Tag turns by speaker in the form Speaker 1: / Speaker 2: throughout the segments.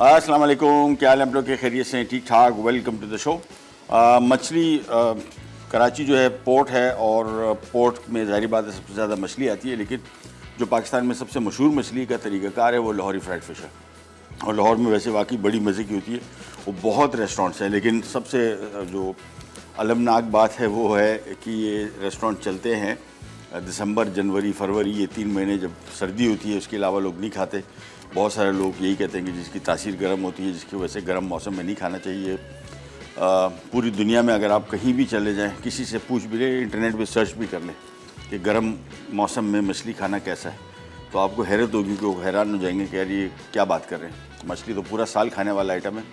Speaker 1: अस्सलाम वालेकुम, क्या हाल है आप लोग के? खैरियत से? ठीक ठाक। Welcome to the show. मछली कराची जो है पोर्ट है और पोर्ट में ज़ाहिर बात है सबसे ज़्यादा मछली आती है, लेकिन जो पाकिस्तान में सबसे मशहूर मछली का तरीक़ाकार है वो लाहौरी फ्राइड फ़िश है। और लाहौर में वैसे वाकई बड़ी मज़े की होती है। वो बहुत रेस्टोरेंट्स हैं, लेकिन सबसे जो अलमनाक बात है वो है कि ये रेस्टोरेंट चलते हैं दिसंबर, जनवरी, फरवरी, ये 3 महीने जब सर्दी होती है। उसके अलावा लोग नहीं खाते। बहुत सारे लोग यही कहते हैं कि जिसकी तासीर गर्म होती है, जिसकी वजह से गर्म मौसम में नहीं खाना चाहिए। पूरी दुनिया में अगर आप कहीं भी चले जाएं, किसी से पूछ भी लें, इंटरनेट पे सर्च भी कर लें कि गर्म मौसम में मछली खाना कैसा है, तो आपको हैरत होगी कि वो हैरान हो जाएंगे कि यार ये क्या बात कर रहे हैं। मछली तो पूरा साल खाने वाला आइटम है।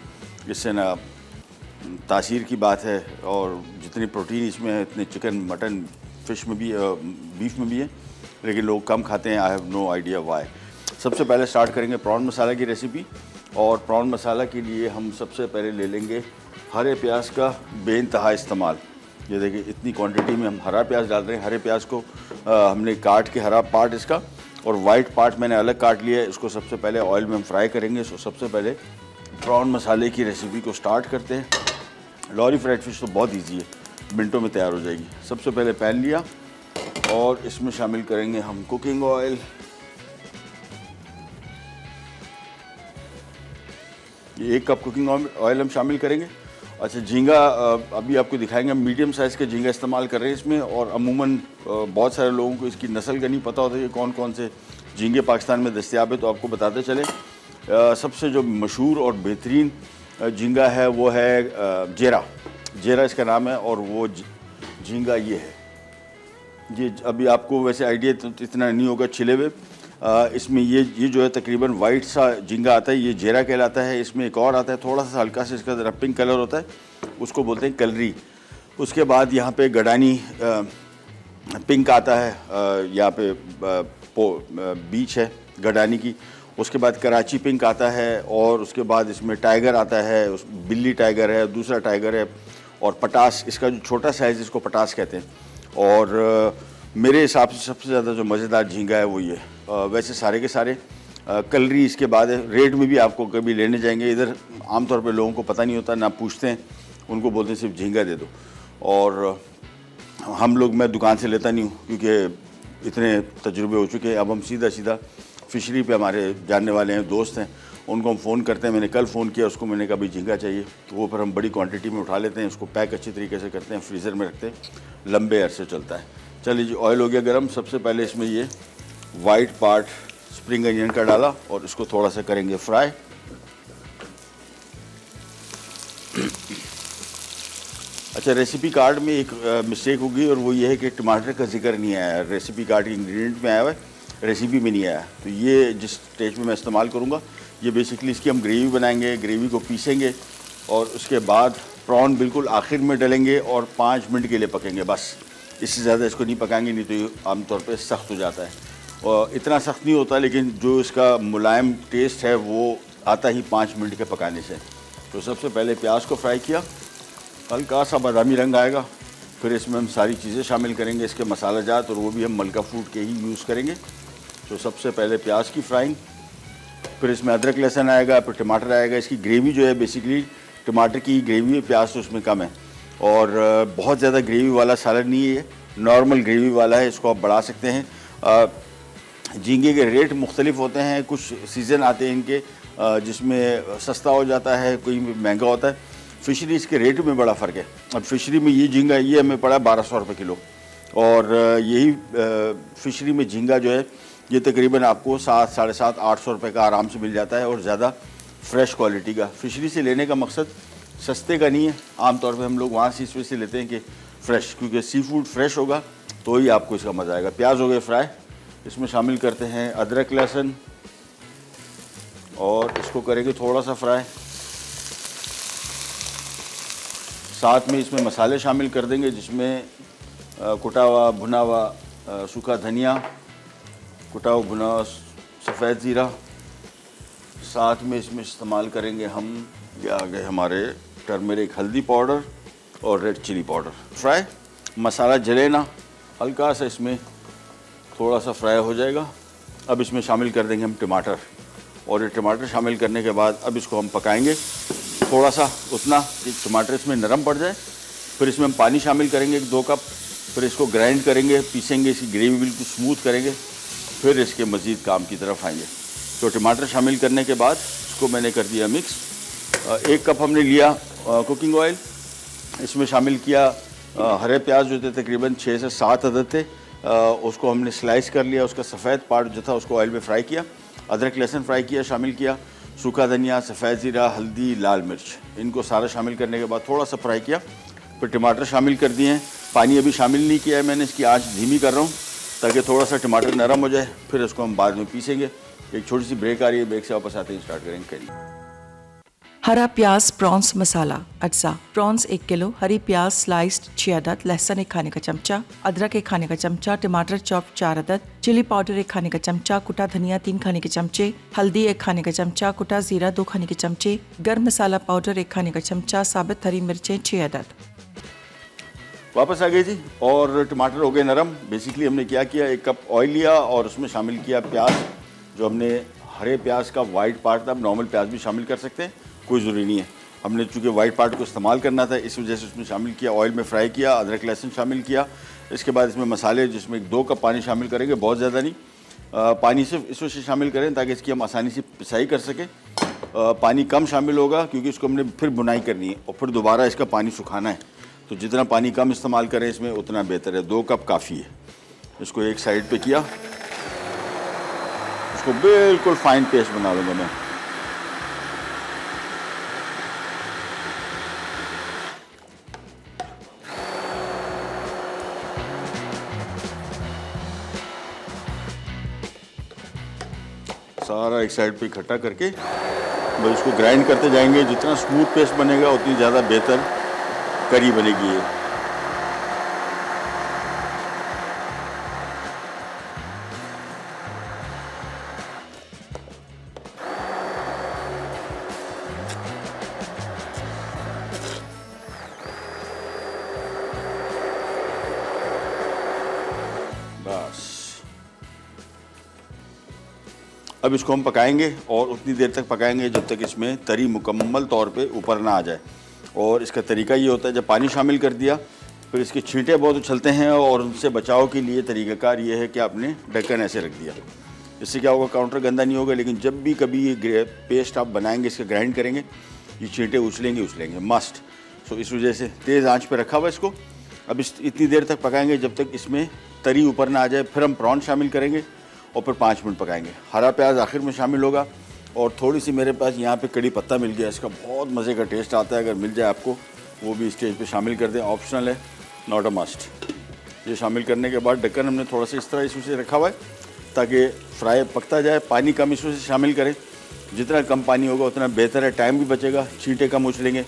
Speaker 1: इससे ना तासीर की बात है और जितनी प्रोटीन इसमें है इतने चिकन, मटन, फ़िश में भी, बीफ में भी है, लेकिन लोग कम खाते हैं। I have no idea why. सबसे पहले स्टार्ट करेंगे प्रॉन मसाला की रेसिपी। और प्रॉन मसाला के लिए हम सबसे पहले ले लेंगे हरे प्याज का बेइंतहा इस्तेमाल। ये देखिए इतनी क्वांटिटी में हम हरा प्याज डाल रहे हैं। हरे प्याज को हमने काट के, हरा पार्ट इसका और वाइट पार्ट मैंने अलग काट लिया है। इसको सबसे पहले ऑयल में हम फ्राई करेंगे। सो सबसे पहले प्रॉन मसाले की रेसिपी को स्टार्ट करते हैं। लाहौरी फ्राइड फ़िश तो बहुत ईजी है, मिनटों में तैयार हो जाएगी। सबसे पहले पैन लिया और इसमें शामिल करेंगे हम कुकिंग ऑयल। ये 1 कप कुकिंग ऑयल हम शामिल करेंगे। अच्छा, झींगा अभी आपको दिखाएंगे। हम मीडियम साइज़ का झींगा इस्तेमाल कर रहे हैं इसमें। और अमूमन बहुत सारे लोगों को इसकी नस्ल का नहीं पता होता कि कौन कौन से झींगे पाकिस्तान में दस्तयाब है, तो आपको बताते चले। सबसे जो मशहूर और बेहतरीन झींगा है वो है जेरा। जेरा इसका नाम है और वो झींगा ये है। ये अभी आपको वैसे आइडिया तो इतना नहीं होगा छिले हुए। इसमें ये जो है तकरीबन वाइट सा झींगा आता है, ये जेरा कहलाता है। इसमें एक और आता है थोड़ा सा हल्का सा, इसका ज़रा पिंक कलर होता है, उसको बोलते हैं कलरी। उसके बाद यहाँ पे गडानी पिंक आता है, यहाँ पे बीच है गडानी की। उसके बाद कराची पिंक आता है और उसके बाद इसमें टाइगर आता है, बिल्ली टाइगर है, दूसरा टाइगर है और पटास, इसका जो छोटा साइज़ इसको पटास कहते हैं। और मेरे हिसाब से सबसे ज़्यादा जो मज़ेदार झींगा है वो ये। वैसे सारे के सारे कलरी इसके बाद है। रेट में भी आपको कभी लेने जाएंगे, इधर आमतौर पे लोगों को पता नहीं होता, ना पूछते हैं, उनको बोलते हैं सिर्फ झींगा दे दो। और हम लोग, मैं दुकान से लेता नहीं हूँ क्योंकि इतने तजुर्बे हो चुके हैं। अब हम सीधा सीधा फ़िशरी पे, हमारे जानने वाले हैं, दोस्त हैं, उनको हम फ़ोन करते हैं। मैंने कल फ़ोन किया उसको, मैंने कहा भाई झींगा चाहिए, तो वो फिर हम बड़ी क्वांटिटी में उठा लेते हैं। उसको पैक अच्छी तरीके से करते हैं, फ्रीज़र में रखते हैं, लंबे अरसे चलता है। चलिए जी, ऑयल हो गया गर्म। सबसे पहले इसमें ये वाइट पार्ट स्प्रिंग अनियन का डाला और इसको थोड़ा सा करेंगे फ्राई। अच्छा, रेसिपी कार्ड में एक मिस्टेक होगी और वो ये है कि टमाटर का जिक्र नहीं आया। रेसिपी कार्ड के इंग्रेडिएंट में आया हुआ है, रेसिपी में नहीं आया। तो ये जिस स्टेज में मैं इस्तेमाल करूँगा, ये बेसिकली इसकी हम ग्रेवी बनाएंगे। ग्रेवी को पीसेंगे और उसके बाद प्रॉन बिल्कुल आखिर में डालेंगे और 5 मिनट के लिए पकेंगे बस। इससे ज़्यादा इसको नहीं पकाएंगे, नहीं तो ये आमतौर पे सख्त हो जाता है। और इतना सख्त नहीं होता, लेकिन जो इसका मुलायम टेस्ट है वो आता ही 5 मिनट के पकाने से। तो सबसे पहले प्याज को फ्राई किया, हल्का सा बादामी रंग आएगा, फिर इसमें हम सारी चीज़ें शामिल करेंगे, इसके मसाला जात, और वो भी हम मलका फ्रूट के ही यूज़ करेंगे। तो सबसे पहले प्याज की फ्राइंग, फिर इसमें अदरक लहसुन आएगा, फिर टमाटर आएगा। इसकी ग्रेवी जो है बेसिकली टमाटर की ग्रेवी है, प्याज तो उसमें कम है। और बहुत ज़्यादा ग्रेवी वाला सालन नहीं है, नॉर्मल ग्रेवी वाला है। इसको आप बढ़ा सकते हैं। झींगे के रेट मुख्तलिफ होते हैं, कुछ सीज़न आते हैं इनके जिसमें सस्ता हो जाता है, कोई महंगा होता है। फ़िशरीज़ के रेट में बड़ा फ़र्क है। अब फ़िशरी में ये झींगा ये हमें पड़ा 1200 रुपये किलो, और यही फ़िशरी में झींगा जो है ये तकरीबन आपको 7, 750, 800 रुपये का आराम से मिल जाता है, और ज़्यादा फ्रेश क्वालिटी का। फ़िशरी से लेने का मकसद सस्ते का नहीं है, आमतौर पे हम लोग वहाँ से इस वजह से लेते हैं कि फ़्रेश, क्योंकि सी फूड फ्रेश होगा तो ही आपको इसका मज़ा आएगा। प्याज हो गए फ्राई, इसमें शामिल करते हैं अदरक लहसुन और इसको करेंगे थोड़ा सा फ्राई। साथ में इसमें मसाले शामिल कर देंगे, जिसमें कुटा हुआ भुना हुआ सूखा धनिया, कुटा हुआ भुना हुआ सफ़ेद ज़ीरा। साथ में इसमें इस्तेमाल करेंगे हम, ये आ गए हमारे टर्मरिक हल्दी पाउडर और रेड चिली पाउडर। फ्राई मसाला जले ना, हल्का सा इसमें थोड़ा सा फ्राई हो जाएगा। अब इसमें शामिल कर देंगे हम टमाटर और ये टमाटर शामिल करने के बाद अब इसको हम पकाएंगे थोड़ा सा, उतना कि टमाटर इसमें नरम पड़ जाए। फिर इसमें हम पानी शामिल करेंगे 2 कप, फिर इसको ग्राइंड करेंगे, पीसेंगे, इसकी ग्रेवी बिल्कुल स्मूथ करेंगे, फिर इसके मज़ीद काम की तरफ आएंगे। तो टमाटर शामिल करने के बाद इसको मैंने कर दिया मिक्स। 1 कप हमने लिया कुकिंग ऑयल, इसमें शामिल किया हरे प्याज जो थे तकरीबन 6 से 7 अदद थे, उसको हमने स्लाइस कर लिया, उसका सफ़ेद पार्ट जो था उसको ऑयल में फ्राई किया। अदरक लहसुन फ्राई किया, शामिल किया, सूखा धनिया, सफ़ेद ज़ीरा, हल्दी, लाल मिर्च, इनको सारा शामिल करने के बाद थोड़ा सा फ्राई किया। फिर टमाटर शामिल कर दिए हैं, पानी अभी शामिल नहीं किया है मैंने, इसकी आंच धीमी कर रहा हूँ ताकि थोड़ा सा टमाटर नरम हो जाए। फिर इसको हम बाद में पीसेंगे। एक छोटी सी ब्रेक आ रही है, ब्रेक से वापस आते ही स्टार्ट करेंगे करी।
Speaker 2: हरा प्याज प्रॉन्स मसाला अज्जा। प्रॉन्स 1 किलो, हरी प्याज स्लाइस्ड 6 अदद, लहसुन 1 खाने का चमचा, अदरक 1 खाने का चमचा, टमाटर चॉप 4 अदद, चिली पाउडर 1 खाने का चमचा, कुटा धनिया 3 खाने के चमचे, हल्दी 1 खाने का चमचा, कुटा जीरा 2 खाने के चमचे, गर्म मसाला पाउडर 1 खाने का चमचा, साबित हरी मिर्चें 6 अदद।
Speaker 1: वापस आ गई जी और टमाटर हो गए नरम। बेसिकली हमने क्या किया, 1 कप ऑयल लिया और उसमें शामिल किया प्याज, जो हमने हरे प्याज का वाइट पार्ट था, नॉर्मल प्याज भी शामिल कर सकते हैं, कोई ज़रूरी नहीं है। हमने चूँकि वाइट पार्ट को इस्तेमाल करना था इस वजह से उसमें शामिल किया, ऑयल में फ्राई किया, अदरक लहसुन शामिल किया। इसके बाद इसमें मसाले, जिसमें 2 कप पानी शामिल करेंगे, बहुत ज़्यादा नहीं, पानी सिर्फ इस वजह से शामिल करें ताकि इसकी हम आसानी से पिसाई कर सकें। पानी कम शामिल होगा क्योंकि इसको हमने फिर बुनाई करनी है और फिर दोबारा इसका पानी सुखाना है, तो जितना पानी कम इस्तेमाल करें इसमें उतना बेहतर है। 2 कप काफ़ी है। इसको एक साइड पे किया, इसको बिल्कुल फाइन पेस्ट बना लूँगा मैं। सारा एक साइड पे इकट्ठा करके बस इसको ग्राइंड करते जाएंगे। जितना स्मूथ पेस्ट बनेगा उतनी ज़्यादा बेहतर करी बनेगी ये। बस अब इसको हम पकाएंगे और उतनी देर तक पकाएंगे जब तक इसमें तरी मुकम्मल तौर पे ऊपर ना आ जाए। और इसका तरीका ये होता है, जब पानी शामिल कर दिया फिर इसके छींटे बहुत उछलते हैं और उनसे बचाव के लिए तरीक़ाकार ये है कि आपने ढक्कन ऐसे रख दिया। इससे क्या होगा, काउंटर गंदा नहीं होगा। लेकिन जब भी कभी ये पेस्ट आप बनाएंगे, इसका ग्राइंड करेंगे, ये छींटे उछलेंगे मस्ट। सो इस वजह से तेज़ आंच पे रखा हुआ इसको। अब इतनी देर तक पकाएंगे जब तक इसमें तरी ऊपर ना आ जाए। फिर हम प्रॉन शामिल करेंगे और फिर 5 मिनट पकाएंगे। हरा प्याज आखिर में शामिल होगा और थोड़ी सी मेरे पास यहाँ पे कड़ी पत्ता मिल गया, इसका बहुत मज़े का टेस्ट आता है। अगर मिल जाए आपको वो भी स्टेज पे शामिल कर दें, ऑप्शनल है, नॉट अ मस्ट। ये शामिल करने के बाद ढक्कन हमने थोड़ा सा इस तरह इसमें से रखा हुआ है ताकि फ्राई पकता जाए। पानी कम इसमें से शामिल करें, जितना कम पानी होगा उतना बेहतर है, टाइम भी बचेगा, छींटे कम उछलेंगे।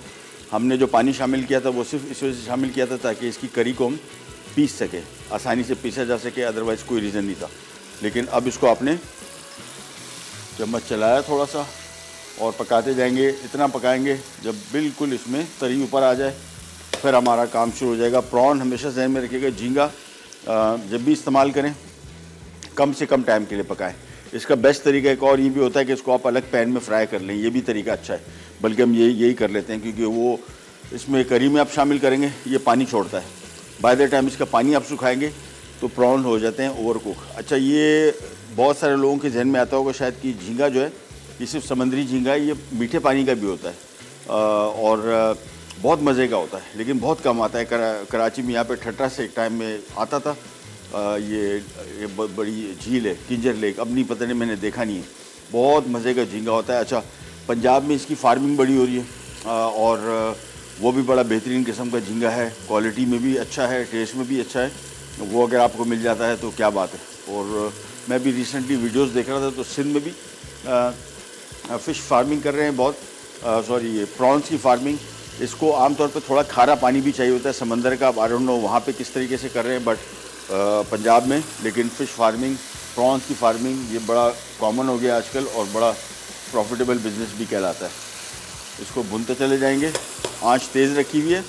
Speaker 1: हमने जो पानी शामिल किया था वो सिर्फ इस वजह से शामिल किया था ताकि इसकी करी को हम पीस सके, आसानी से पीसा जा सके, अदरवाइज़ कोई रीज़न नहीं था। लेकिन अब इसको आपने चम्मच चलाया थोड़ा सा और पकाते जाएंगे। इतना पकाएंगे जब बिल्कुल इसमें तरी ऊपर आ जाए, फिर हमारा काम शुरू हो जाएगा। प्रॉन हमेशा ज़हन में रखिएगा, झींगा जब भी इस्तेमाल करें कम से कम टाइम के लिए पकाएं। इसका बेस्ट तरीका एक और ये भी होता है कि इसको आप अलग पैन में फ्राई कर लें, ये भी तरीका अच्छा है। बल्कि हम यही कर लेते हैं क्योंकि वो इसमें करी में आप शामिल करेंगे, ये पानी छोड़ता है। बाय द टाइम इसका पानी आप सुखाएंगे तो प्रॉन हो जाते हैं ओवर कुक। अच्छा, ये बहुत सारे लोगों के जहन में आता होगा शायद कि झींगा जो है ये सिर्फ समुद्री झींगा है, ये मीठे पानी का भी होता है और बहुत मज़े का होता है, लेकिन बहुत कम आता है। कराची में यहाँ पे ठट्टा से एक टाइम में आता था। ये बड़ी झील है किंजर लेक, अब नहीं पता नहीं, मैंने देखा नहीं है। बहुत मज़े का झींगा होता है। अच्छा, पंजाब में इसकी फार्मिंग बड़ी हो रही है और वो भी बड़ा बेहतरीन किस्म का झींगा है, क्वालिटी में भी अच्छा है, टेस्ट में भी अच्छा है। वो अगर आपको मिल जाता है तो क्या बात है। और मैं भी रिसेंटली वीडियोस देख रहा था तो सिंध में भी फ़िश फार्मिंग कर रहे हैं बहुत, ये प्रॉन्स की फार्मिंग। इसको आमतौर पे थोड़ा खारा पानी भी चाहिए होता है समंदर का। आई डोंट नो वहाँ पे किस तरीके से कर रहे हैं, बट पंजाब में लेकिन फ़िश फार्मिंग, प्रॉन्स की फार्मिंग ये बड़ा कॉमन हो गया आजकल और बड़ा प्रॉफिटेबल बिजनेस भी कहलाता है। इसको भूनते चले जाएंगे, आंच तेज़ रखी हुई है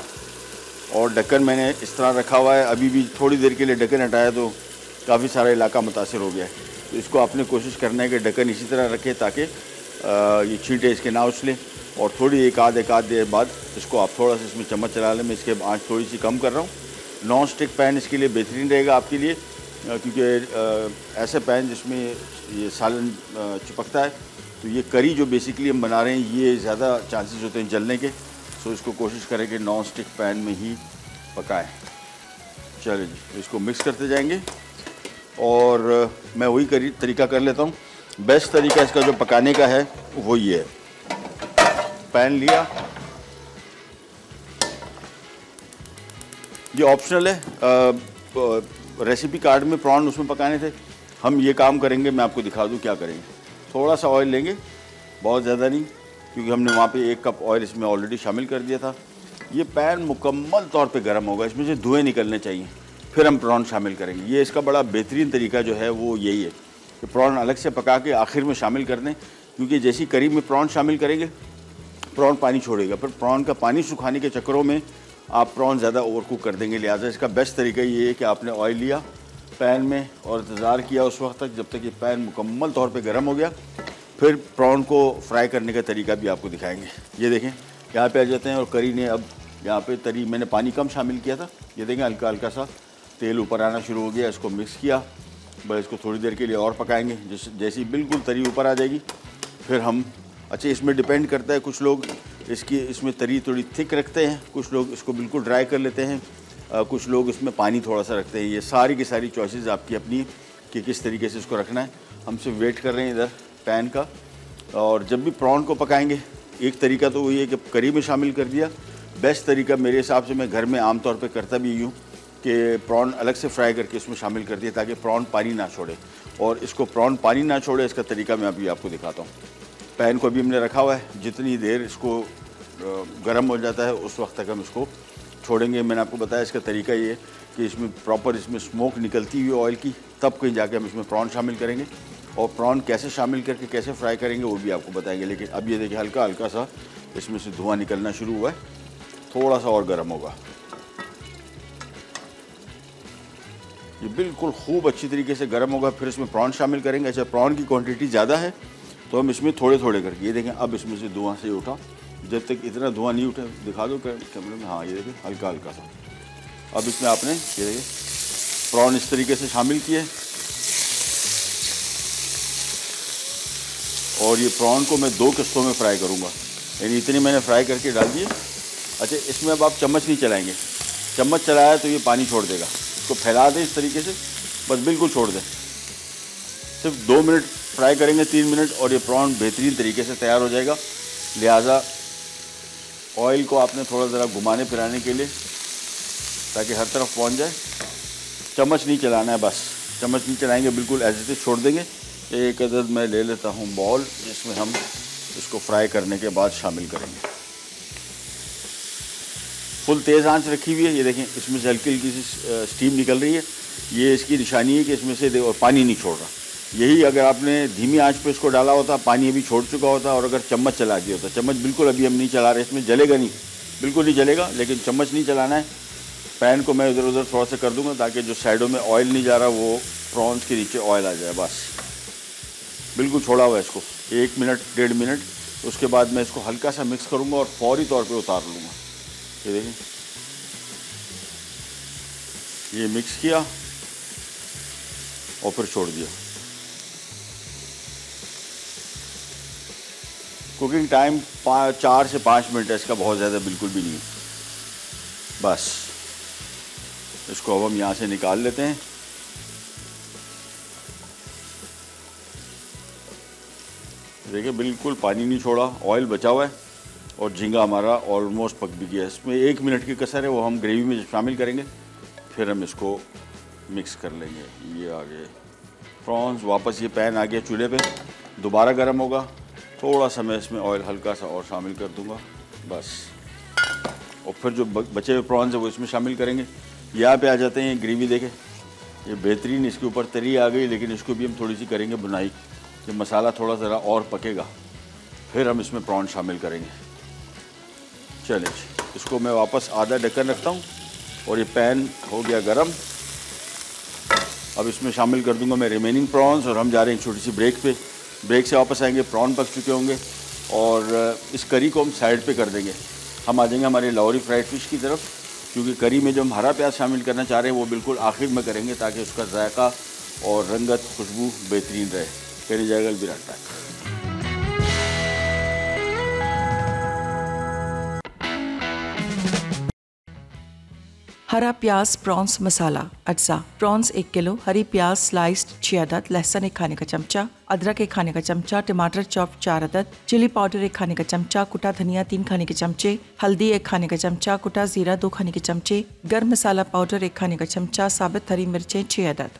Speaker 1: और ढक्कन मैंने इस तरह रखा हुआ है। अभी भी थोड़ी देर के लिए ढक्कन हटाया तो काफ़ी सारा इलाका मुतासर हो गया है। तो इसको आपने कोशिश करना है कि ढक्कन इसी तरह रखें ताकि ये छींटे इसके ना उछलें। और थोड़ी एक आध देर बाद इसको आप थोड़ा सा इसमें चम्मच चला लें। मैं इसके आँच थोड़ी सी कम कर रहा हूँ। नॉन स्टिक पैन इसके लिए बेहतरीन रहेगा आपके लिए, क्योंकि ऐसे पैन जिसमें ये सालन चिपकता है, तो ये करी जो बेसिकली हम बना रहे हैं ये ज़्यादा चांसेस होते हैं जलने के। सो इसको कोशिश करें कि नॉन स्टिक पैन में ही पकाएं। चलिए जी, इसको मिक्स करते जाएंगे और मैं वही तरीका कर लेता हूँ। बेस्ट तरीका इसका जो पकाने का है वो ये है। पैन लिया, ये ऑप्शनल है, रेसिपी कार्ड में प्रॉन उसमें पकाने थे। हम ये काम करेंगे, मैं आपको दिखा दूँ क्या करेंगे। थोड़ा सा ऑयल लेंगे, बहुत ज़्यादा नहीं, क्योंकि हमने वहाँ पे 1 कप ऑयल इसमें ऑलरेडी शामिल कर दिया था। ये पैन मुकम्मल तौर पे गर्म होगा, इसमें से धुएँ निकलने चाहिए, फिर हम प्रॉन शामिल करेंगे। ये इसका बड़ा बेहतरीन तरीका जो है वो यही है कि प्रॉन अलग से पका के आखिर में शामिल कर दें, क्योंकि जैसी करी में प्रॉन शामिल करेंगे प्रॉन पानी छोड़ेगा, फिर प्रॉन का पानी सुखाने के चक्करों में आप प्रॉन ज़्यादा ओवर कुक कर देंगे। लिहाजा इसका बेस्ट तरीका ये है कि आपने ऑयल लिया पैन में और इंतज़ार किया उस वक्त तक जब तक ये पैन मुकम्मल तौर पे गर्म हो गया। फिर प्रॉन को फ्राई करने का तरीका भी आपको दिखाएंगे। ये देखें, यहाँ पे आ जाते हैं और करी ने अब यहाँ पे तरी मैंने पानी कम शामिल किया था। ये देखें हल्का हल्का सा तेल ऊपर आना शुरू हो गया। इसको मिक्स किया, बस इसको थोड़ी देर के लिए और पकाएंगे। जैसी बिल्कुल तरी ऊपर आ जाएगी फिर हम, अच्छा इसमें डिपेंड करता है, कुछ लोग इसमें तरी थोड़ी थिक रखते हैं, कुछ लोग इसको बिल्कुल ड्राई कर लेते हैं, कुछ लोग इसमें पानी थोड़ा सा रखते हैं। ये सारी की सारी चॉइसेस आपकी अपनी कि किस तरीके से इसको रखना है। हम सिर्फ वेट कर रहे हैं इधर पैन का। और जब भी प्रॉन को पकाएंगे एक तरीका तो वही है कि करी में शामिल कर दिया। बेस्ट तरीका मेरे हिसाब से, मैं घर में आमतौर पे करता भी यूँ कि प्रॉन अलग से फ्राई करके इसमें शामिल कर दिया ताकि प्रॉन पानी ना छोड़े। और इसको प्रॉन पानी ना छोड़े इसका तरीका मैं अभी आपको दिखाता हूँ। पैन को अभी हमने रखा हुआ है, जितनी देर इसको गर्म हो जाता है उस वक्त तक हम इसको छोड़ेंगे। मैंने आपको बताया इसका तरीका ये है कि इसमें प्रॉपर इसमें स्मोक निकलती हुई ऑयल की, तब कहीं जाके हम इसमें प्रॉन शामिल करेंगे। और प्रॉन कैसे शामिल करके कैसे फ्राई करेंगे वो भी आपको बताएंगे। लेकिन अब ये देखिए हल्का हल्का सा इसमें से धुआं निकलना शुरू हुआ है, थोड़ा सा और गर्म होगा। ये बिल्कुल खूब अच्छी तरीके से गर्म होगा। फिर इसमें प्रॉन शामिल करेंगे। अच्छा, प्रॉन की क्वांटिटी ज़्यादा है तो हम इसमें थोड़े थोड़े करके, ये देखें अब इसमें से धुआं से उठा। जब तक इतना धुआं नहीं उठे, दिखा दो कैमरे में, हाँ ये देखिए हल्का हल्का सा। अब इसमें आपने ये देखिए प्रॉन इस तरीके से शामिल किए और ये प्रॉन को मैं 2 किस्तों में फ्राई करूँगा, यानी इतनी मैंने फ्राई करके डाल दिए। अच्छा, इसमें अब आप चम्मच नहीं चलाएँगे, चम्मच चलाया तो ये पानी छोड़ देगा। इसको फैला दें इस तरीके से, बस बिल्कुल छोड़ दें। सिर्फ 2 मिनट फ्राई करेंगे, 3 मिनट, और ये प्रॉन बेहतरीन तरीके से तैयार हो जाएगा। लिहाजा ऑयल को आपने थोड़ा ज़रा घुमाने फिराने के लिए ताकि हर तरफ पहुंच जाए। चम्मच नहीं चलाना है, बस चम्मच नहीं चलाएंगे, बिल्कुल ऐसे छोड़ देंगे। एक अदद मैं ले लेता हूँ बॉल, जिसमें हम इसको फ्राई करने के बाद शामिल करेंगे। फुल तेज़ आंच रखी हुई है, ये देखें इसमें से हल्की हल्की सी स्टीम निकल रही है। ये इसकी निशानी है कि इसमें से और पानी नहीं छोड़ रहा। यही अगर आपने धीमी आंच पे इसको डाला होता, पानी अभी छोड़ चुका होता, और अगर चम्मच चला दिया होता। चम्मच बिल्कुल अभी हम नहीं चला रहे, इसमें जलेगा नहीं, बिल्कुल नहीं जलेगा, लेकिन चम्मच नहीं चलाना है। पैन को मैं इधर उधर थोड़ा सा कर दूंगा ताकि जो साइडों में ऑयल नहीं जा रहा वो प्रॉन्स के नीचे ऑयल आ जाए। बस बिल्कुल छोड़ा हुआ है इसको 1 मिनट 1.5 मिनट। उसके बाद मैं इसको हल्का सा मिक्स करूँगा और फौरी तौर पर उतार लूँगा। ये देखिए, ये मिक्स किया और फिर छोड़ दिया। कुकिंग टाइम 4 से 5 मिनट है इसका, बहुत ज़्यादा बिल्कुल भी नहीं है। बस इसको अब हम यहाँ से निकाल लेते हैं। देखिए बिल्कुल पानी नहीं छोड़ा, ऑयल बचा हुआ है और झींगा हमारा ऑलमोस्ट पक भी गया है। इसमें 1 मिनट की कसर है, वो हम ग्रेवी में शामिल करेंगे, फिर हम इसको मिक्स कर लेंगे। ये आ गए प्रॉन्स, वापस ये पैन आ गया चूल्हे पे, दोबारा गर्म होगा। थोड़ा सा मैं इसमें ऑयल हल्का सा और शामिल कर दूंगा बस, और फिर जो बचे हुए प्रॉन्स है वो इसमें शामिल करेंगे। यहाँ पे आ जाते हैं ग्रेवी, देखें ये बेहतरीन इसके ऊपर तरी आ गई, लेकिन इसको भी हम थोड़ी सी करेंगे बुनाई कि मसाला थोड़ा ज़रा और पकेगा, फिर हम इसमें प्रॉन शामिल करेंगे। चलिए इसको मैं वापस आधा ढक्कन रखता हूँ और ये पैन हो गया गरम। अब इसमें शामिल कर दूंगा मैं रिमेनिंग प्रॉन्स और हम जा रहे हैं एक छोटी सी ब्रेक पे। ब्रेक से वापस आएंगे, प्रॉन पक चुके होंगे और इस करी को हम साइड पे कर देंगे। हम आ जाएंगे हमारे लाहौरी फ्राइड फ़िश की तरफ, क्योंकि करी में जो हम हरा प्याज शामिल करना चाह रहे हैं वो बिल्कुल आखिर में करेंगे ताकि उसका जायका और रंगत खुशबू बेहतरीन रहे। करी जाएगा बिराटा।
Speaker 2: हरा प्याज प्रॉन्स मसाला अज्जा। प्रॉन्स 1 किलो, हरी प्याज स्लाइस्ड 6 अदद, लहसुन 1 खाने का चमचा, अदरक 1 खाने का चमचा, टमाटर चॉप 4 अदद, चिली पाउडर 1 खाने का चमचा, कुटा धनिया 3 खाने के चमचे, हल्दी 1 खाने का चमचा, कुटा जीरा 2 खाने के चमचे, गर्म मसाला पाउडर 1 खाने का चमचा, साबित हरी मिर्चें 6 अदद।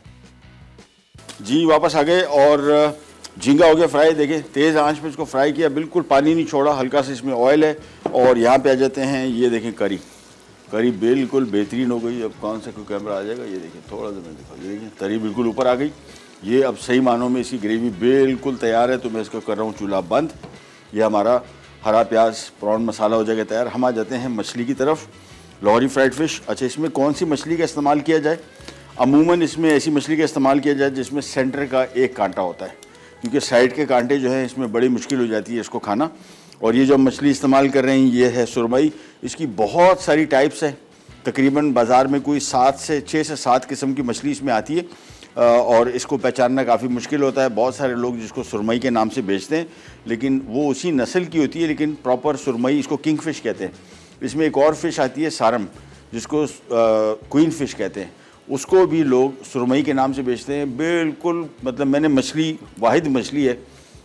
Speaker 1: जी वापस आ गए और झींगा हो गया फ्राई। देखिए तेज़ आंच पे इसको फ्राई किया, बिल्कुल पानी नहीं छोड़ा, हल्का सा इसमें ऑयल है। और यहाँ पे आ जाते हैं, ये देखें करी बिल्कुल बेहतरीन हो गई। अब कौन सा कोई कैमरा आ जाएगा, ये देखिए थोड़ा सा मैं दिखा, ये देखिए तरी बिल्कुल ऊपर आ गई। ये अब सही मानों में इसकी ग्रेवी बिल्कुल तैयार है। तो मैं इसको कर रहा हूँ चूल्हा बंद। ये हमारा हरा प्याज प्रॉन मसाला हो जाएगा तैयार। हम आ जाते हैं मछली की तरफ, लाहौरी फ्राइड फ़िश। अच्छा, इसमें कौन सी मछली का इस्तेमाल किया जाए? अमूमन इसमें ऐसी मछली का इस्तेमाल किया जाए जिसमें सेंटर का एक कांटा होता है, क्योंकि साइड के कांटे जो हैं इसमें बड़ी मुश्किल हो जाती है इसको खाना। और ये जो मछली इस्तेमाल कर रहे हैं ये है सुरमई। इसकी बहुत सारी टाइप्स हैं, तकरीबन बाज़ार में कोई 6 से 7 किस्म की मछली इसमें आती है और इसको पहचानना काफ़ी मुश्किल होता है। बहुत सारे लोग जिसको सुरमई के नाम से बेचते हैं, लेकिन वो उसी नस्ल की होती है, लेकिन प्रॉपर सुरमई इसको किंग फ़िश कहते हैं। इसमें एक और फ़िश आती है सारम, जिसको क्वीन फ़िश कहते हैं, उसको भी लोग सुरमई के नाम से बेचते हैं। बिल्कुल मतलब मैंने मछली, वाहिद मछली है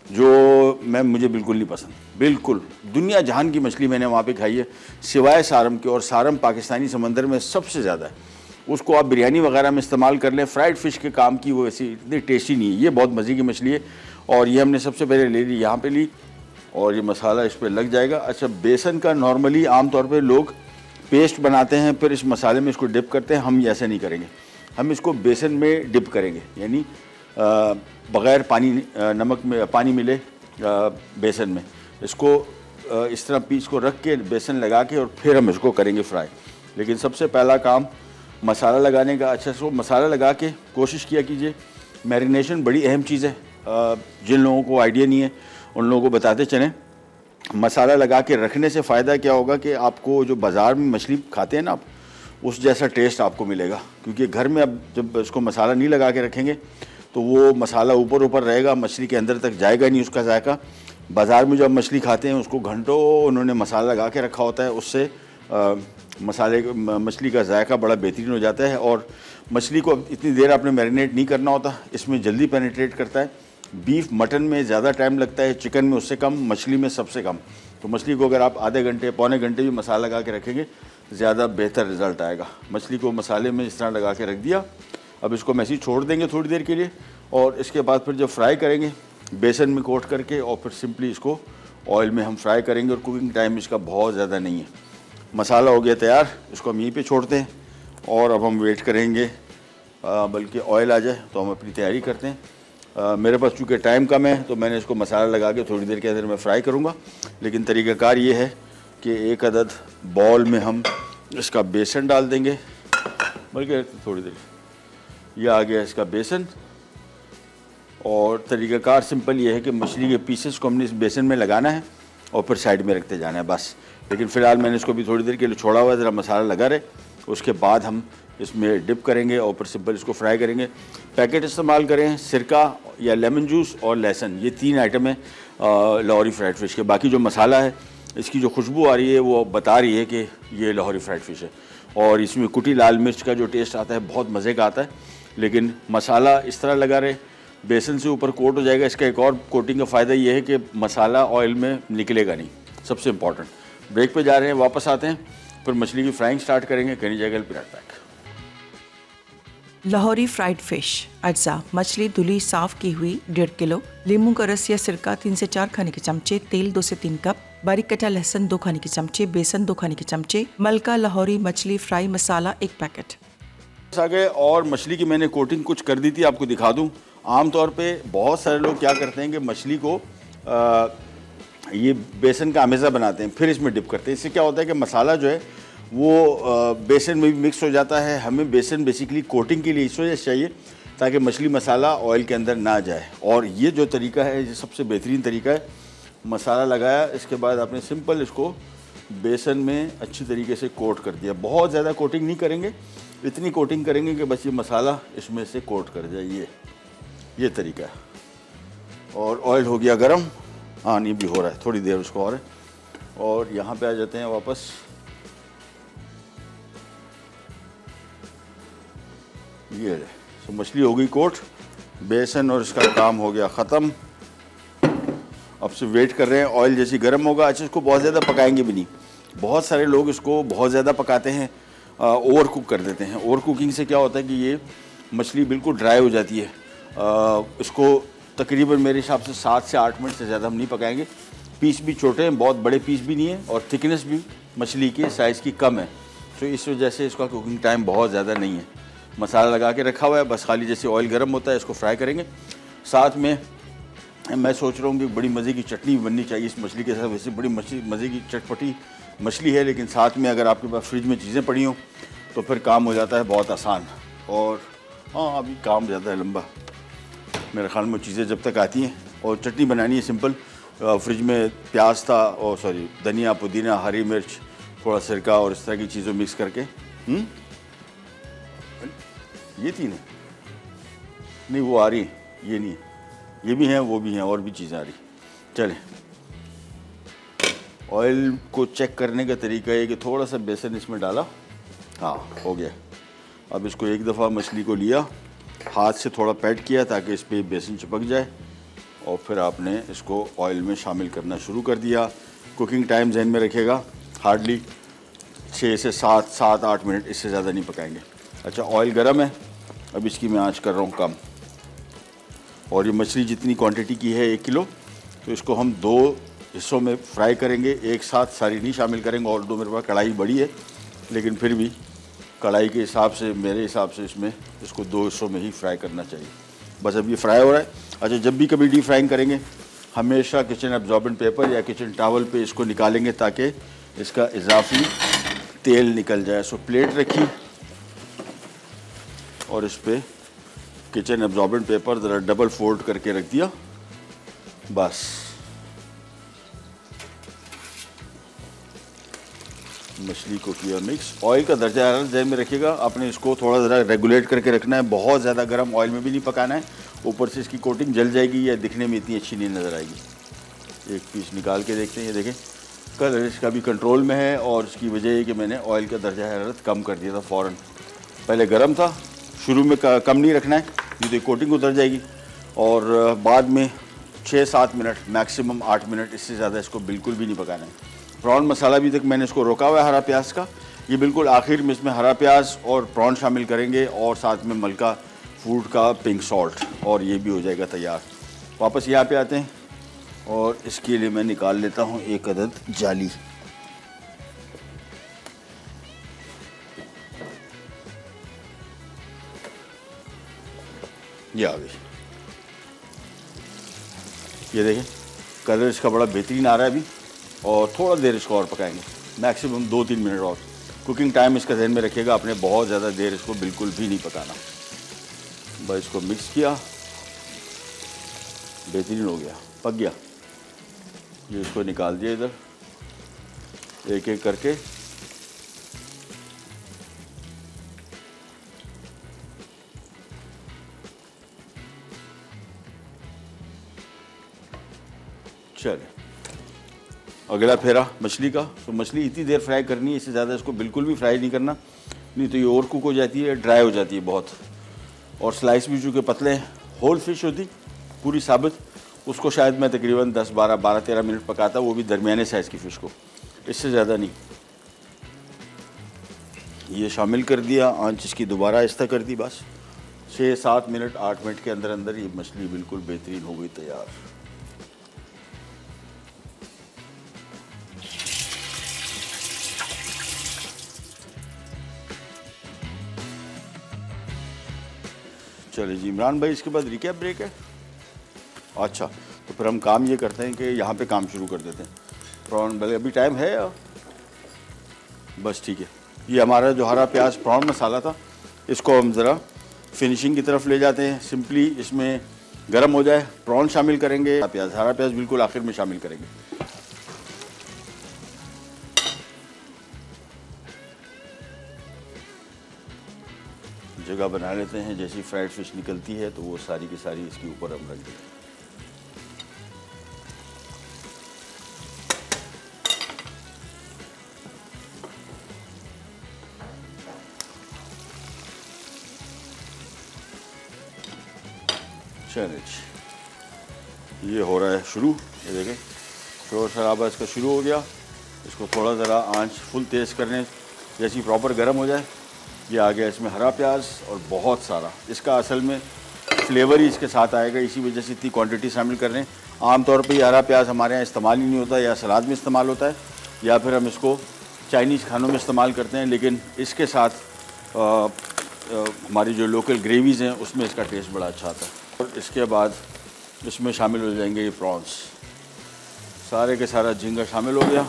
Speaker 1: जो मुझे बिल्कुल नहीं पसंद, बिल्कुल। दुनिया जहान की मछली मैंने वहाँ पे खाई है सिवाय सारम के, और सारम पाकिस्तानी समंदर में सबसे ज़्यादा है। उसको आप बिरयानी वगैरह में इस्तेमाल कर लें, फ्राइड फ़िश के काम की, वो ऐसी इतनी टेस्टी नहीं है। ये बहुत मज़े की मछली है और ये हमने सबसे पहले ले ली, यहाँ पे ली और ये मसाला इस पर लग जाएगा। अच्छा, बेसन का नॉर्मली आमतौर पर लोग पेस्ट बनाते हैं, फिर इस मसाले में इसको डिप करते हैं। हम ऐसे नहीं करेंगे, हम इसको बेसन में डिप करेंगे, यानी बग़ैर पानी नमक में पानी मिले बेसन में इसको इस तरह पीस को रख के बेसन लगा के और फिर हम इसको करेंगे फ्राई। लेकिन सबसे पहला काम मसाला लगाने का। अच्छा, सो मसाला लगा के कोशिश किया कीजिए। मैरिनेशन बड़ी अहम चीज़ है, जिन लोगों को आइडिया नहीं है उन लोगों को बताते चलें। मसाला लगा के रखने से फ़ायदा क्या होगा कि आपको जो बाज़ार में मछली खाते हैं ना आप, उस जैसा टेस्ट आपको मिलेगा। क्योंकि घर में अब जब इसको मसाला नहीं लगा के रखेंगे तो वो मसाला ऊपर ऊपर रहेगा, मछली के अंदर तक जाएगा नहीं उसका जायका। बाज़ार में जब मछली खाते हैं उसको घंटों उन्होंने मसाला लगा के रखा होता है, उससे मछली का जायका बड़ा बेहतरीन हो जाता है। और मछली को इतनी देर आपने मैरिनेट नहीं करना होता, इसमें जल्दी पेनिट्रेट करता है। बीफ मटन में ज़्यादा टाइम लगता है, चिकन में उससे कम, मछली में सबसे कम। तो मछली को अगर आप आधे घंटे पौने घंटे भी मसाला लगा के रखेंगे ज़्यादा बेहतर रिज़ल्ट आएगा। मछली को मसाले में इस तरह लगा के रख दिया। अब इसको हम ऐसे ही छोड़ देंगे थोड़ी देर के लिए और इसके बाद फिर जब फ्राई करेंगे बेसन में कोट करके और फिर सिंपली इसको ऑयल में हम फ्राई करेंगे। और कुकिंग टाइम इसका बहुत ज़्यादा नहीं है। मसाला हो गया तैयार, इसको हम यहीं पे छोड़ते हैं और अब हम वेट करेंगे बल्कि ऑयल आ जाए तो हम अपनी तैयारी करते हैं। मेरे पास चूँकि टाइम कम है तो मैंने इसको मसाला लगा के थोड़ी देर के अंदर मैं फ्राई करूँगा। लेकिन तरीक़ाकार ये है कि 1 अदद बॉल में हम इसका बेसन डाल देंगे, बल्कि थोड़ी देर, यह आ गया इसका बेसन। और तरीक़ाकार सिंपल ये है कि मछली के पीसेस को हमने इस बेसन में लगाना है और फिर साइड में रखते जाना है बस। लेकिन फ़िलहाल मैंने इसको भी थोड़ी देर के लिए छोड़ा हुआ है, ज़रा मसाला लगा रहे, उसके बाद हम इसमें डिप करेंगे और फिर सिंपल इसको फ्राई करेंगे। पैकेट इस्तेमाल करें, सिरका या लेमन जूस और लहसुन, ये 3 आइटम है लाहौरी फ्राइड फ़िश के। बाकी जो मसाला है इसकी जो खुशबू आ रही है वो बता रही है कि ये लाहौरी फ्राइड फ़िश है। और इसमें कुटी लाल मिर्च का जो टेस्ट आता है बहुत मज़े का आता है। लेकिन मसाला इस तरह लगा रहे, बेसन से ऊपर कोट हो जाएगा। इसका एक और कोटिंग का फ़ायदा ये है कि मसाला ऑयल में निकलेगा नहीं, सबसे इम्पॉर्टेंट। ब्रेक पे जा रहे हैं, वापस आते हैं, फिर मछली की फ्राइंग स्टार्ट करेंगे। कहीं जाएगा पिराट पैक।
Speaker 2: लाहौरी फ्राइड फ़िश अज्जा। मछली धुली साफ़ की हुई 1.5 किलो, नींबू का रस या सिरका 3 से 4 खाने के चमचे, तेल 2 से 3 कप, बारीक कटा लहसुन 2 खाने के चमचे, बेसन 2 खाने के चमचे, मलका लाहौरी मछली फ्राई मसाला 1 पैकेट।
Speaker 1: आ गए और मछली की मैंने कोटिंग कुछ कर दी थी, आपको दिखा दूं। आमतौर पे बहुत सारे लोग क्या करते हैं कि मछली को ये बेसन का अमेज़ा बनाते हैं, फिर इसमें डिप करते हैं। इससे क्या होता है कि मसाला जो है वो बेसन में भी मिक्स हो जाता है। हमें बेसन बेसिकली कोटिंग के लिए इस वजह से चाहिए ताकि मछली मसाला ऑयल के अंदर ना जाए। और ये जो तरीका है ये सबसे बेहतरीन तरीका है। मसाला लगाया, इसके बाद आपने सिंपल इसको बेसन में अच्छी तरीके से कोट कर दिया। बहुत ज़्यादा कोटिंग नहीं करेंगे, इतनी कोटिंग करेंगे कि बस ये मसाला इसमें से कोट कर जाए। ये तरीका है। और ऑयल हो गया गरम। हाँ, नहीं भी हो रहा है, थोड़ी देर उसको और है। और यहाँ पे आ जाते हैं वापस। ये तो मछली हो गई कोट, बेसन और इसका काम हो गया ख़त्म। अब से वेट कर रहे हैं ऑयल जैसी गर्म होगा। अच्छा, इसको बहुत ज़्यादा पकाएंगे भी नहीं। बहुत सारे लोग इसको बहुत ज़्यादा पकाते हैं, ओवर कुक कर देते हैं। ओवर कुकिंग से क्या होता है कि ये मछली बिल्कुल ड्राई हो जाती है। इसको तकरीबन मेरे हिसाब से 7 से 8 मिनट से ज़्यादा हम नहीं पकाएंगे। पीस भी छोटे हैं, बहुत बड़े पीस भी नहीं है, और थिकनेस भी मछली की साइज़ की कम है, तो इस वजह से इसका कुकिंग टाइम बहुत ज़्यादा नहीं है। मसाला लगा के रखा हुआ है, बस खाली जैसे ऑयल गर्म होता है इसको फ्राई करेंगे। साथ में मैं सोच रहा हूँ कि बड़ी मज़े की चटनी बननी चाहिए इस मछली के साथ। वैसे बड़ी मज़े की चटपटी मछली है, लेकिन साथ में अगर आपके पास फ्रिज में चीज़ें पड़ी हों तो फिर काम हो जाता है बहुत आसान। और हाँ, अभी काम ज़्यादा है लंबा मेरे ख्याल में, चीज़ें जब तक आती हैं। और चटनी बनानी है सिंपल। फ्रिज में प्याज था, और सॉरी धनिया, पुदीना, हरी मिर्च, थोड़ा सिरका और इस तरह की चीज़ों मिक्स करके। ये तीन है नहीं, वो आ रही है, ये नहीं है, ये भी हैं, वो भी हैं, और भी चीज़ें आ रही। चलें, ऑयल को चेक करने का तरीका है कि थोड़ा सा बेसन इसमें डाला, हाँ हो गया। अब इसको एक दफ़ा मछली को लिया, हाथ से थोड़ा पैट किया ताकि इस पर बेसन चिपक जाए, और फिर आपने इसको ऑयल में शामिल करना शुरू कर दिया। कुकिंग टाइम जहन में रखिएगा, हार्डली 6 से 7-8 मिनट, इससे ज़्यादा नहीं पकाएंगे। अच्छा, ऑयल गर्म है, अब इसकी मैं आंच कर रहा हूँ कम। और ये मछली जितनी क्वांटिटी की है 1 किलो, तो इसको हम 2 हिस्सों में फ्राई करेंगे, एक साथ सारी नहीं शामिल करेंगे। और मेरे पास कढ़ाई बड़ी है, लेकिन फिर भी कढ़ाई के हिसाब से, मेरे हिसाब से इसको 2 हिस्सों में ही फ्राई करना चाहिए। बस अब ये फ्राई हो रहा है। अच्छा, जब भी कभी डीप फ्राइंग करेंगे हमेशा किचन एब्जॉर्बेंट पेपर या किचन टॉवल पे इसको निकालेंगे ताकि इसका इजाफी तेल निकल जाए। सो प्लेट रखी और इस पर किचन एब्जॉर्बेंट पेपर ज़रा डबल फोल्ड करके रख दिया, बस। मछली को किया मिक्स। ऑयल का दर्जा हरारत ध्यान में रखिएगा, आपने इसको थोड़ा ज़रा रेगुलेट करके रखना है। बहुत ज़्यादा गर्म ऑयल में भी नहीं पकाना है, ऊपर से इसकी कोटिंग जल जाएगी या दिखने में इतनी अच्छी नहीं नज़र आएगी। एक पीस निकाल के देखते हैं, ये देखें कलर इसका भी कंट्रोल में है, और इसकी वजह है कि मैंने ऑयल का दर्जा हरारत कम कर दिया था फ़ौरन। पहले गर्म था, शुरू में कम नहीं रखना है, नहीं तो कोटिंग उतर जाएगी। और बाद में 6-7 मिनट, मैक्सिमम 8 मिनट, इससे ज़्यादा इसको बिल्कुल भी नहीं पकाना है। प्रॉन मसाला भी तक मैंने इसको रोका हुआ है हरा प्याज का, ये बिल्कुल आखिर में इसमें हरा प्याज और प्रॉन शामिल करेंगे, और साथ में मलका फूड का पिंक सॉल्ट, और ये भी हो जाएगा तैयार। वापस यहाँ पे आते हैं, और इसके लिए मैं निकाल लेता हूँ 1 अदद जाली। ये आ गई, ये देखें कलर इसका बड़ा बेहतरीन आ रहा है अभी। और थोड़ा देर इसको और पकाएंगे, मैक्सिमम 2-3 मिनट और। कुकिंग टाइम इसका ध्यान में रखिएगा, आपने बहुत ज़्यादा देर इसको बिल्कुल भी नहीं पकाना। बस इसको मिक्स किया, बेहतरीन हो गया, पक गया। ये इसको निकाल दिया इधर, एक एक करके। चले, अगला फेरा मछली का। तो मछली इतनी देर फ्राई करनी है, इससे ज़्यादा इसको बिल्कुल भी फ्राई नहीं करना, नहीं तो ये ओवर कुक हो जाती है, ड्राई हो जाती है बहुत। और स्लाइस भी चूँकि पतले हैं, होल फिश होती पूरी साबित, उसको शायद मैं तकरीबन 10-12-13 मिनट पकाता, वो भी दरमियाने साइज़ की फ़िश को, इससे ज़्यादा नहीं। ये शामिल कर दिया, आंच इसकी दोबारा आहिस्ता कर दी, बस 6-7 मिनट 8 मिनट के अंदर अंदर ये मछली बिल्कुल बेहतरीन हो गई तैयार। चलिए जी इमरान भाई, इसके बाद रिकैप ब्रेक है। अच्छा, तो फिर हम काम ये करते हैं कि यहाँ पे काम शुरू कर देते हैं। प्रॉन भले अभी टाइम है या बस ठीक है। ये हमारा जो हरा प्याज प्रॉन मसाला था, इसको हम ज़रा फिनिशिंग की तरफ ले जाते हैं। सिंपली इसमें गर्म हो जाए, प्रॉन शामिल करेंगे, प्याज, हरा प्याज बिल्कुल आखिर में शामिल करेंगे। जगह बना लेते हैं, जैसी फ्राइड फिश निकलती है तो वो सारी की सारी इसके ऊपर हम रख देंगे। ये हो रहा है शुरू, ये देखें शोर शराबा इसका शुरू हो गया। इसको थोड़ा ज़रा आंच फुल तेज़ करने, जैसी प्रॉपर गर्म हो जाए। ये आ गया इसमें हरा प्याज और बहुत सारा, इसका असल में फ्लेवर ही इसके साथ आएगा, इसी वजह से इतनी क्वांटिटी शामिल कर रहे हैं। आमतौर पे ये हरा प्याज हमारे यहाँ इस्तेमाल ही नहीं होता, या सलाद में इस्तेमाल होता है या फिर हम इसको चाइनीज़ खानों में इस्तेमाल करते हैं, लेकिन इसके साथ हमारी जो लोकल ग्रेवीज़ हैं उसमें इसका टेस्ट बड़ा अच्छा आता है। और इसके बाद इसमें शामिल हो जाएंगे ये प्रॉन्स, सारे के सारा झींगा शामिल हो गया।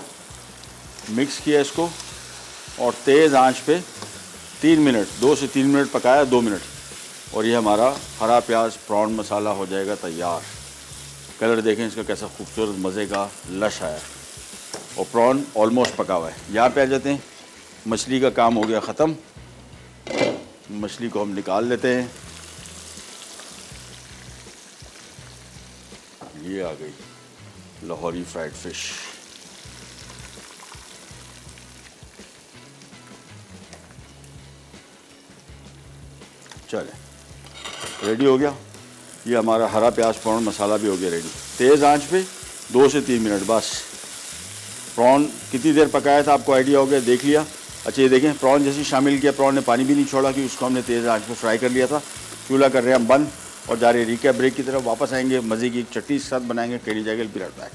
Speaker 1: मिक्स किया इसको और तेज़ आंच पे 3 मिनट, 2 से 3 मिनट पकाया, 2 मिनट, और ये हमारा हरा प्याज प्रॉन मसाला हो जाएगा तैयार। कलर देखें इसका कैसा खूबसूरत मज़े का लश आया और प्रॉन ऑलमोस्ट पका हुआ है। यहाँ पे आ जाते हैं, मछली का काम हो गया ख़त्म। मछली को हम निकाल लेते हैं। ये आ गई लाहौरी फ्राइड फिश। चले, रेडी हो गया। ये हमारा हरा प्याज प्रॉन मसाला भी हो गया रेडी। तेज़ आंच पे 2 से 3 मिनट बस। प्रॉन कितनी देर पकाया था आपको आइडिया हो गया, देख लिया। अच्छा ये देखें, प्रॉन जैसे शामिल किया, प्रॉन ने पानी भी नहीं छोड़ा कि उसको हमने तेज़ आंच पे फ्राई कर लिया था। चूल्हा कर रहे हैं हम बंद और जा रहे हैं रिकैप ब्रेक की तरफ। वापस आएंगे, मज़े की एक चटनी के साथ बनाएंगे, केली जाएगा बिराट बैक।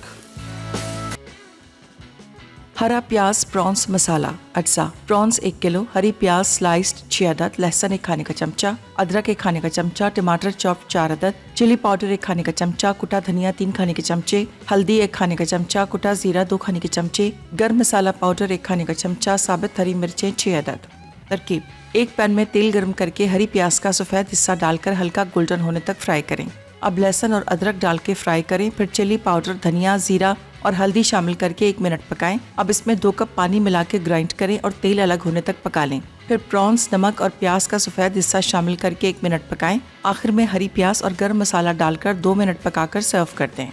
Speaker 2: हरा प्याज प्रॉन्स मसाला अज्जा। प्रॉन्स 1 किलो, हरी प्याज स्लाइस्ड 6 अदद, लहसुन 1 खाने का चमचा, अदरक 1 खाने का चमचा, टमाटर चॉप 4 अदद, चिली पाउडर 1 खाने का चमचा, कुटा धनिया 3 खाने के चमचे, हल्दी 1 खाने का चमचा, कुटा जीरा 2 खाने के चमचे, गर्म मसाला पाउडर 1 खाने का चमचा, साबित हरी मिर्चें 6 अदद। तरकीब: एक पैन में तेल गर्म करके हरी प्याज का सफ़ेद हिस्सा डालकर हल्का गोल्डन होने तक फ्राई करें। अब लहसुन और अदरक डाल के फ्राई करें, फिर चिली पाउडर, धनिया, जीरा और हल्दी शामिल करके 1 मिनट पकाएं। अब इसमें 2 कप पानी मिला के ग्राइंड करें और तेल अलग होने तक पका लें। फिर प्रॉन्स, नमक और प्याज का सफ़ेद हिस्सा शामिल करके 1 मिनट पकाएं। आखिर में हरी प्याज और गर्म मसाला डालकर 2 मिनट पकाकर सर्व कर दें।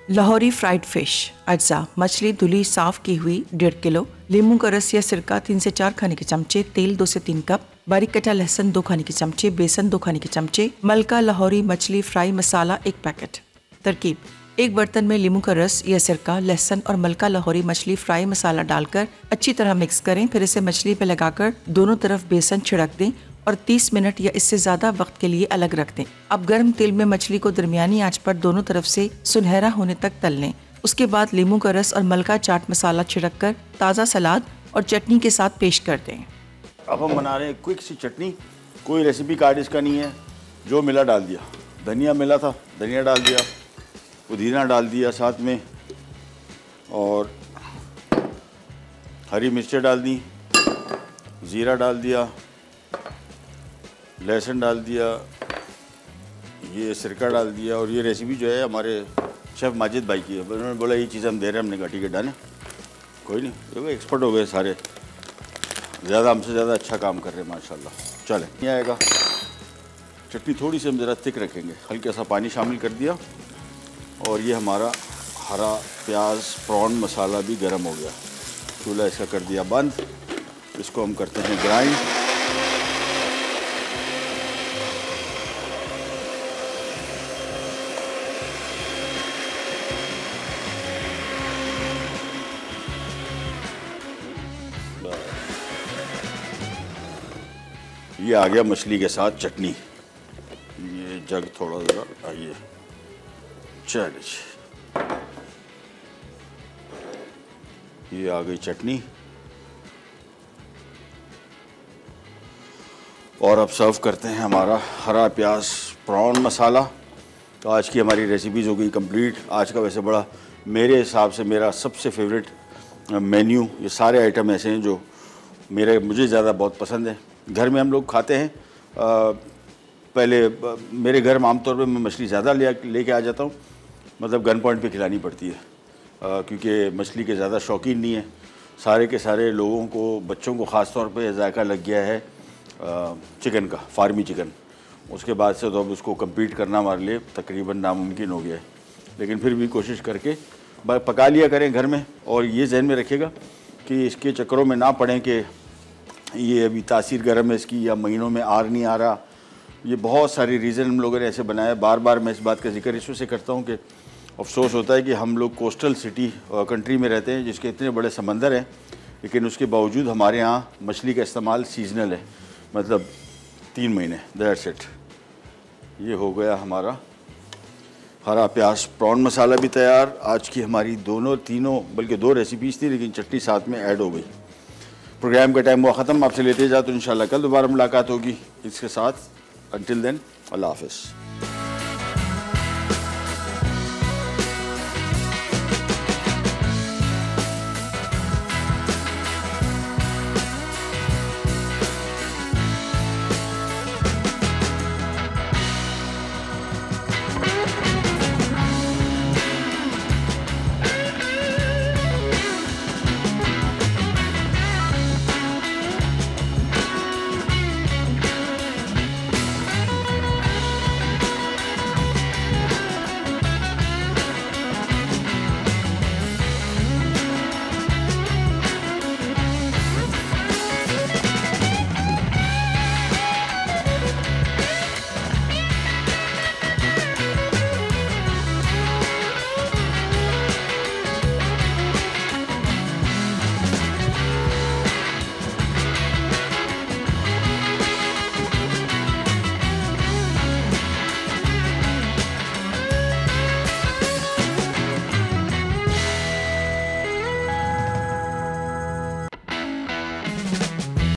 Speaker 2: लाहौरी फ्राइड फिश अज्जा। मछली धुली साफ की हुई 1.5 किलो, नींबू का रस या सिरका 3 से 4 खाने के चमचे, तेल 2 से 3 कप, बारीक कटा लहसुन 2 खाने के चमचे, बेसन 2 खाने के चमचे, मलका लाहौरी मछली फ्राई मसाला 1 पैकेट। तरकीब: एक बर्तन में नींबू का रस या सिरका, लहसुन और मलका लाहौरी मछली फ्राई मसाला डालकर अच्छी तरह मिक्स करें। फिर इसे मछली पर लगाकर दोनों तरफ बेसन छिड़क दें और 30 मिनट या इससे ज़्यादा वक्त के लिए अलग रख दें। अब गर्म तेल में मछली को दरमियानी आंच पर दोनों तरफ से सुनहरा होने तक तल लें। उसके बाद नींबू का रस और मलका चाट मसाला छिड़क कर ताज़ा सलाद और चटनी के साथ पेश कर दें।
Speaker 1: अब हम बना रहे हैं क्विक सी चटनी। कोई रेसिपी कार्ड इसका नहीं है, जो मिला डाल दिया। धनिया मिला था, धनिया डाल दिया, पुदीना डाल दिया साथ में, और हरी मिर्चें डाल दी, ज़ीरा डाल दिया, लहसुन डाल दिया, ये सिरका डाल दिया। और ये रेसिपी जो है हमारे शेफ़ माजिद भाई की है। उन्होंने बोला ये चीज़ हम दे रहे हैं, हमने कहा ठीक है डन है, कोई नहीं, देखो एक्सपर्ट हो गए सारे, ज़्यादा हमसे ज़्यादा अच्छा काम कर रहे हैं माशाल्लाह। चले, नहीं आएगा। चटनी थोड़ी सी हम ज़रा थिक रखेंगे, हल्का सा पानी शामिल कर दिया, और ये हमारा हरा प्याज प्रॉन मसाला भी गर्म हो गया। चूल्हा इसका कर दिया बंद। इसको हम करते हैं ग्राइंड। ये आ गया मछली के साथ चटनी। ये जग थोड़ा ज़रा आइए, चलिए ये आ गई चटनी। और अब सर्व करते हैं हमारा हरा प्याज प्रॉन मसाला। तो आज की हमारी रेसिपीज़ हो गई कंप्लीट। आज का वैसे बड़ा मेरे हिसाब से मेरा सबसे फेवरेट मेन्यू। ये सारे आइटम ऐसे हैं जो मुझे ज़्यादा बहुत पसंद है। घर में हम लोग खाते हैं। पहले मेरे घर में आमतौर पे मैं मछली ज़्यादा लेके आ जाता हूँ, मतलब गन पॉइंट पे खिलानी पड़ती है क्योंकि मछली के ज़्यादा शौकीन नहीं है। सारे के सारे लोगों को, बच्चों को ख़ास तौर पे जायका लग गया है चिकन का, फार्मी चिकन। उसके बाद से तो अब उसको कम्पीट करना हमारे लिए तकरीबन नामुमकिन हो गया है, लेकिन फिर भी कोशिश करके पका लिया करें घर में। और ये जहन में रखिएगा कि इसके चक्करों में ना पड़ें कि ये अभी तासीर गर्म है इसकी, या महीनों में आर नहीं आ रहा। ये बहुत सारी रीज़न हम लोगों ने ऐसे बनाया। बार बार मैं इस बात का जिक्र इस वजह से करता हूँ कि अफसोस होता है कि हम लोग कोस्टल सिटी कंट्री में रहते हैं जिसके इतने बड़े समंदर हैं, लेकिन उसके बावजूद हमारे यहाँ मछली का इस्तेमाल सीजनल है, मतलब 3 महीने, दैट्स इट। ये हो गया हमारा हरा प्याज प्रॉन मसाला भी तैयार। आज की हमारी तीनों बल्कि 2 रेसिपीज़ थी, लेकिन चटनी साथ में ऐड हो गई। प्रोग्राम का टाइम हुआ ख़त्म, आपसे लेते जाओ तो इंशाल्लाह कल दोबारा मुलाकात होगी इसके साथ। अंटिल देन, अल्लाह हाफ़िज़।